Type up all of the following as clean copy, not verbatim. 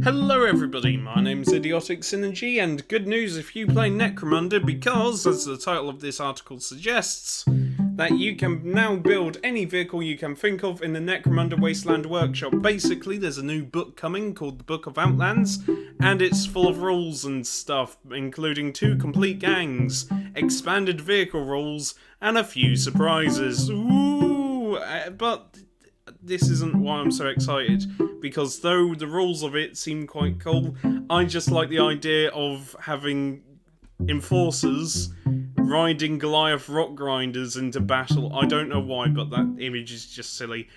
Hello everybody, my name's Idiotic Synergy, and good news if you play Necromunda because, as the title of this article suggests, that you can now build any vehicle you can think of in the Necromunda Wasteland Workshop. Basically, there's a new book coming called the Book of Outlands, and it's full of rules and stuff, including 2 complete gangs, expanded vehicle rules, and a few surprises. Ooh, but this isn't why I'm so excited, because though the rules of it seem quite cool, I just like the idea of having enforcers riding Goliath rock grinders into battle. I don't know why, but that image is just silly.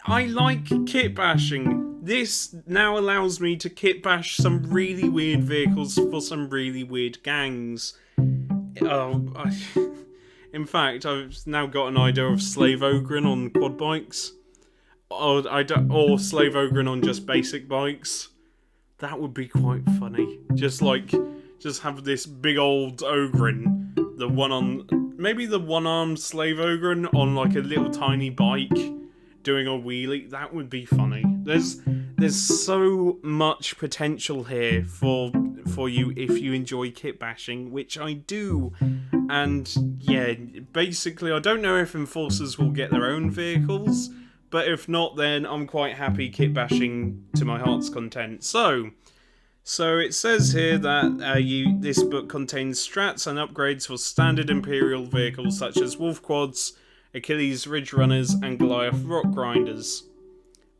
I like kit bashing. This now allows me to kit bash some really weird vehicles for some really weird gangs. In fact, I've now got an idea of Slave Ogren on quad bikes. Or Slave Ogren on just basic bikes. That would be quite funny. Just have this big old Ogren, maybe the one-armed Slave Ogren on like a little tiny bike, doing a wheelie. That would be funny. There's so much potential here for you if you enjoy kit bashing, which I do. And yeah, basically, I don't know if enforcers will get their own vehicles. But if not, then I'm quite happy kit bashing to my heart's content. So it says here that this book contains strats and upgrades for standard Imperial vehicles such as Wolf Quads, Achilles Ridge Runners, and Goliath Rock Grinders,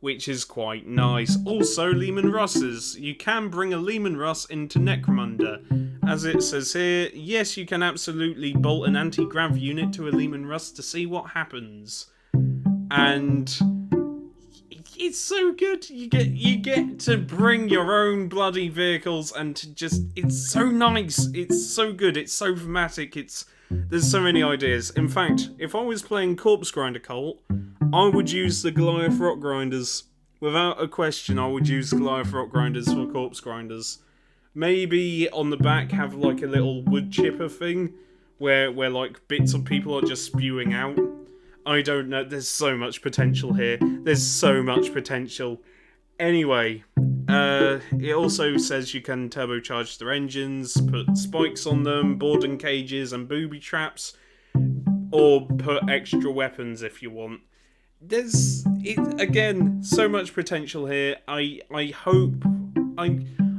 which is quite nice. Also, Lehman Russes. You can bring a Lehman Russ into Necromunda. As it says here, yes, you can absolutely bolt an anti-grav unit to a Lehman Russ to see what happens. And it's so good. You get to bring your own bloody vehicles and to just, it's so nice. It's so good. It's so thematic. There's so many ideas. In fact, if I was playing Corpse Grinder Cult, I would use the Goliath Rock Grinders. Without a question, I would use Goliath Rock Grinders for Corpse Grinders. Maybe on the back have like a little wood chipper thing where like bits of people are just spewing out. I don't know, there's so much potential here. There's so much potential. Anyway, it also says you can turbocharge their engines, put spikes on them, boarding cages and booby traps, or put extra weapons if you want. Again, so much potential here. I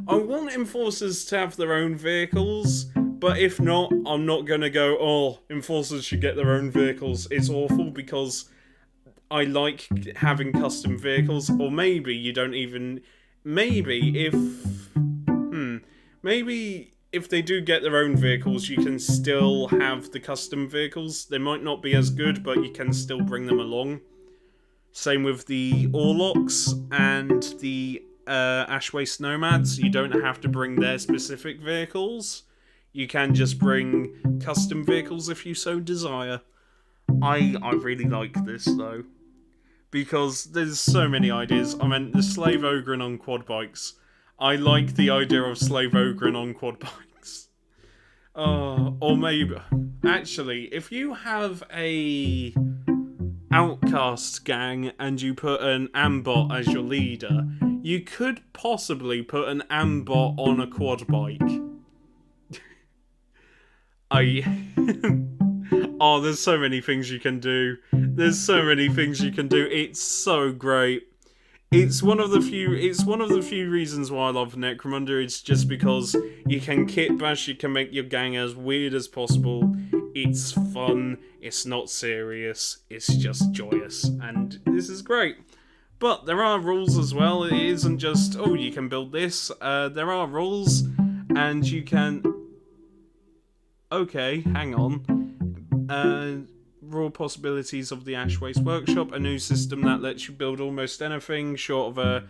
want enforcers to have their own vehicles. But if not, I'm not going to go, enforcers should get their own vehicles. It's awful because I like having custom vehicles. Or maybe you don't even... Maybe if they do get their own vehicles, you can still have the custom vehicles. They might not be as good, but you can still bring them along. Same with the Orlocks and the Ashwaste Nomads. You don't have to bring their specific vehicles. You can just bring custom vehicles if you so desire. I really like this, though. Because there's so many ideas. I mean, the Slave Ogren on quad bikes. I like the idea of Slave Ogren on quad bikes. Or maybe... Actually, if you have a outcast gang and you put an Ambot as your leader, you could possibly put an Ambot on a quad bike. There's so many things you can do. It's so great. It's one of the few reasons why I love Necromunda. It's just because you can kit bash, you can make your gang as weird as possible. It's fun, it's not serious, it's just joyous, and this is great. But there are rules as well. It isn't just, you can build this. There are rules, and you can... Okay, hang on. Raw possibilities of the Ash Waste Workshop, a new system that lets you build almost anything short of a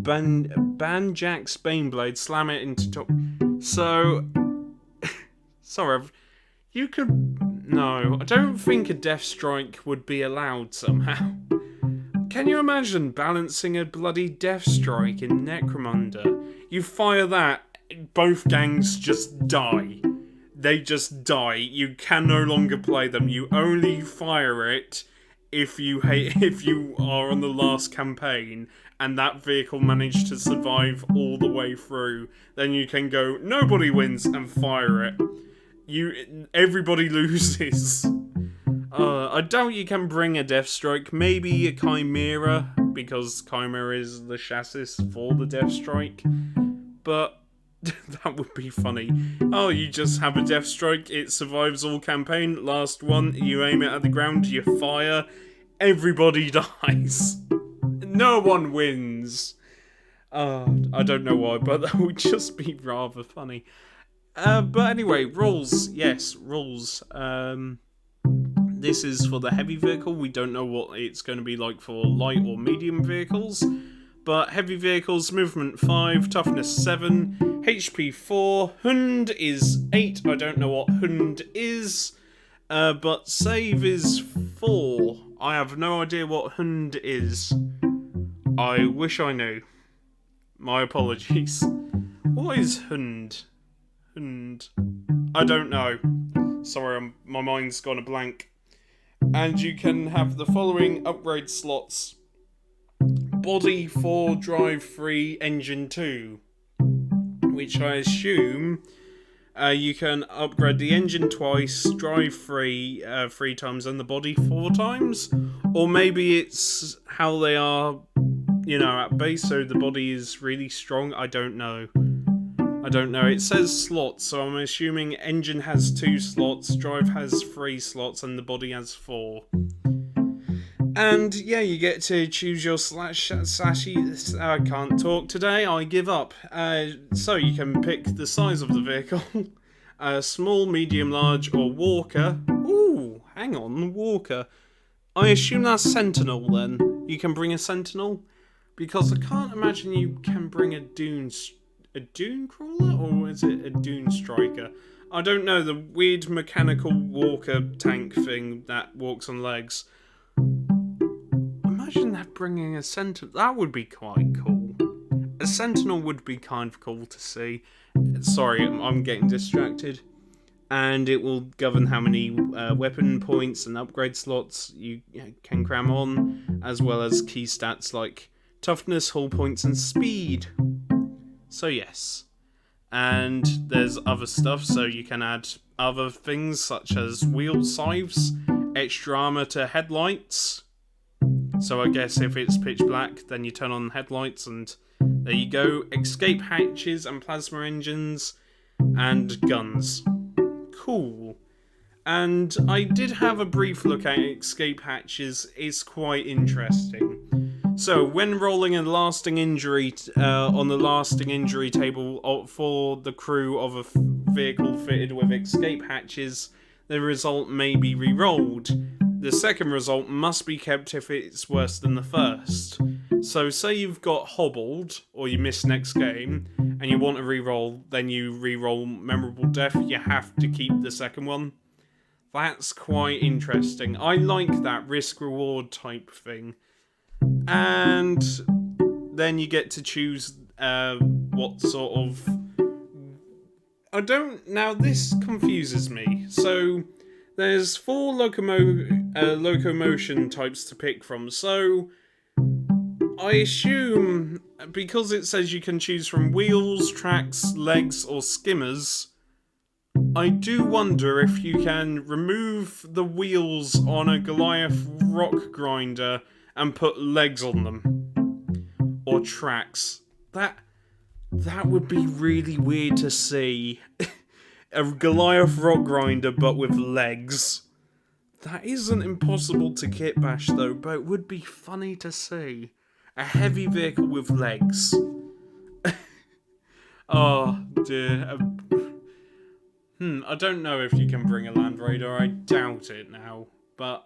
Banjack Spaneblade, slam it into top. So, sorry, you could. No, I don't think a Death Strike would be allowed somehow. Can you imagine balancing a bloody Death Strike in Necromunda? You fire that, both gangs just die. They just die. You can no longer play them. You only fire it if you are on the last campaign, and that vehicle managed to survive all the way through, then you can go, nobody wins, and fire it. Everybody loses. I doubt you can bring a Deathstrike. Maybe a Chimera, because Chimera is the chassis for the Deathstrike. But that would be funny. Oh, you just have a Deathstrike, it survives all campaign, last one, you aim it at the ground, you fire, everybody dies. No one wins. I don't know why, but that would just be rather funny. But anyway, rules. Yes, rules. This is for the heavy vehicle. We don't know what it's going to be like for light or medium vehicles. But heavy vehicles, movement 5, toughness 7, HP 4, Hund is 8. I don't know what Hund is. But save is 4. I have no idea what Hund is. I wish I knew. My apologies. What is Hund? Hund. I don't know. Sorry, my mind's gone a blank. And you can have the following upgrade slots. Body 4, drive 3, engine 2. Which I assume you can upgrade the engine twice, drive 3 times, and the body 4 times. Or maybe it's how they are, at base, so the body is really strong. I don't know. It says slots, so I'm assuming engine has 2 slots, drive has 3 slots, and the body has 4. And yeah, you get to choose your sashi. I can't talk today, I give up. So you can pick the size of the vehicle. Small, medium, large, or walker. Ooh, hang on, walker. I assume that's sentinel then. You can bring a sentinel? Because I can't imagine you can bring a dune crawler, or is it a dune striker? I don't know, the weird mechanical walker tank thing that walks on legs. Imagine that bringing a sentinel. That would be quite cool. A sentinel would be kind of cool to see. Sorry, I'm getting distracted. And it will govern how many weapon points and upgrade slots you can cram on, as well as key stats like toughness, hull points, and speed. So yes. And there's other stuff, so you can add other things such as wheel scythes, extra armor to headlights. So I guess if it's pitch black, then you turn on headlights and there you go. Escape hatches and plasma engines and guns. Cool. And I did have a brief look at escape hatches. It's quite interesting. So when rolling a lasting injury on the lasting injury table for the crew of a vehicle fitted with escape hatches, the result may be re-rolled. The second result must be kept if it's worse than the first. So say you've got hobbled, or you miss next game, and you want to re-roll, then you re-roll memorable death, you have to keep the second one. That's quite interesting. I like that risk-reward type thing. And then you get to choose what sort of... Now this confuses me. So there's 4 locomotion types to pick from. So I assume, because it says you can choose from wheels, tracks, legs, or skimmers, I do wonder if you can remove the wheels on a Goliath rock grinder and put legs on them. Or tracks. That would be really weird to see. A Goliath rock grinder but with legs. That isn't impossible to kit bash though, but it would be funny to see. A heavy vehicle with legs. Oh dear. I don't know if you can bring a Land Raider, I doubt it now. But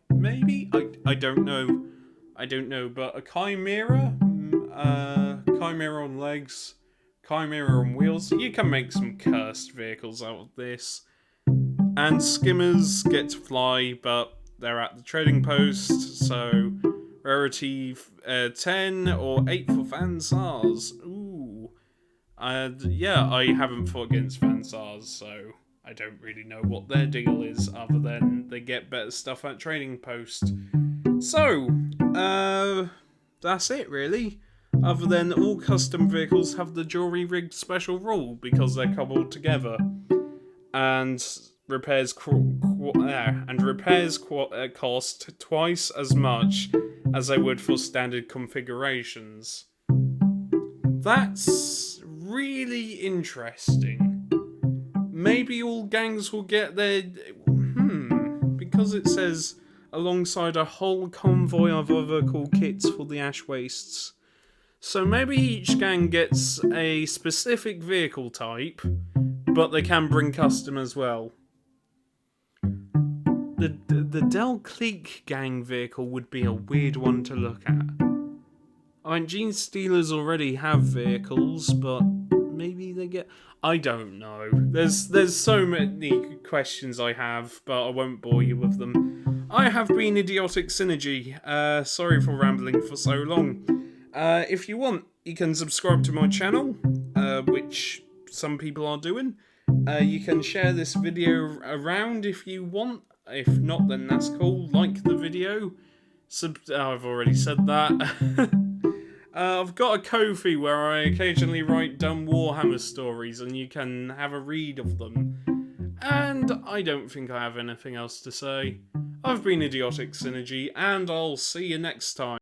maybe? I don't know. But a Chimera? Chimera on legs. Chimera on wheels. You can make some cursed vehicles out of this. And skimmers get to fly, but they're at the trading post, so rarity 10 or 8 for Vansars. Ooh. Yeah, I haven't fought against Vansars, so I don't really know what their deal is, other than they get better stuff at trading post. So, that's it really. Other than all custom vehicles have the jury-rigged special rule because they're cobbled together, and repairs cost twice as much as they would for standard configurations. That's really interesting. Maybe all gangs will get their... because it says alongside a whole convoy of other cool kits for the ash wastes. So maybe each gang gets a specific vehicle type, but they can bring custom as well. The Del Cleek gang vehicle would be a weird one to look at. I mean, Gene Stealers already have vehicles, but maybe they get... I don't know. There's so many questions I have, but I won't bore you with them. I have been Idiotic Synergy. Sorry for rambling for so long. If you want, you can subscribe to my channel, which some people are doing. You can share this video around if you want. If not, then that's cool. Like the video. I've already said that. I've got a Ko-fi where I occasionally write dumb Warhammer stories, and you can have a read of them. And I don't think I have anything else to say. I've been Idiotic Synergy, and I'll see you next time.